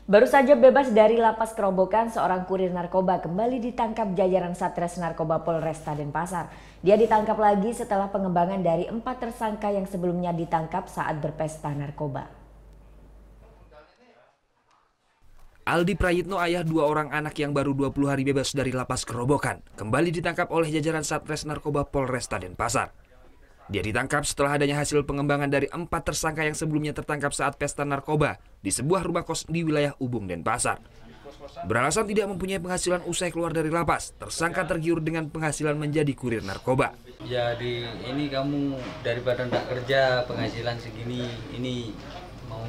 Baru saja bebas dari lapas Kerobokan, seorang kurir narkoba kembali ditangkap jajaran Satres Narkoba Polresta Denpasar. Dia ditangkap lagi setelah pengembangan dari 4 tersangka yang sebelumnya ditangkap saat berpesta narkoba. Aldi Prayitno, ayah 2 orang anak yang baru 20 hari bebas dari lapas Kerobokan, kembali ditangkap oleh jajaran Satres Narkoba Polresta Denpasar. Dia ditangkap setelah adanya hasil pengembangan dari 4 tersangka yang sebelumnya tertangkap saat pesta narkoba di sebuah rumah kos di wilayah Ubung, Denpasar. Beralasan tidak mempunyai penghasilan usai keluar dari lapas, tersangka tergiur dengan penghasilan menjadi kurir narkoba. Jadi ini kamu daripada tidak kerja penghasilan segini, ini mau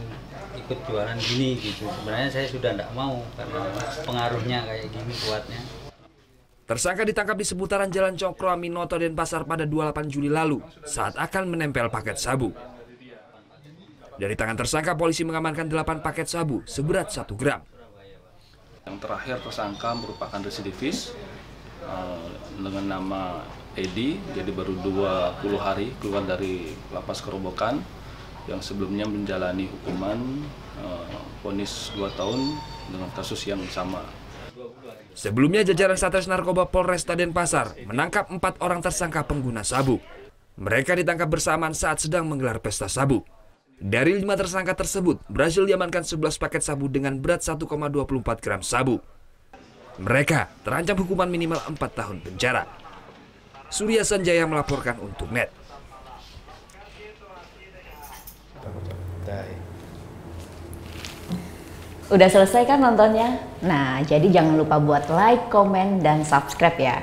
ikut jualan gini gitu. Sebenarnya saya sudah tidak mau karena pengaruhnya kayak gini kuatnya. Tersangka ditangkap di seputaran Jalan Cokro Aminoto, Denpasar pada 28 Juli lalu saat akan menempel paket sabu. Dari tangan tersangka, polisi mengamankan 8 paket sabu seberat 1 gram. Yang terakhir tersangka merupakan residivis dengan nama Edi, jadi baru 20 hari keluar dari lapas Kerobokan yang sebelumnya menjalani hukuman vonis 2 tahun dengan kasus yang sama. Sebelumnya jajaran Satres Narkoba Polresta Denpasar menangkap 4 orang tersangka pengguna sabu. Mereka ditangkap bersamaan saat sedang menggelar pesta sabu. Dari 5 tersangka tersebut, berhasil diamankan 11 paket sabu dengan berat 1,24 gram sabu. Mereka terancam hukuman minimal 4 tahun penjara. Surya Sanjaya melaporkan untuk NET. Udah selesai kan nontonnya? Nah, jadi jangan lupa buat like, komen, dan subscribe ya.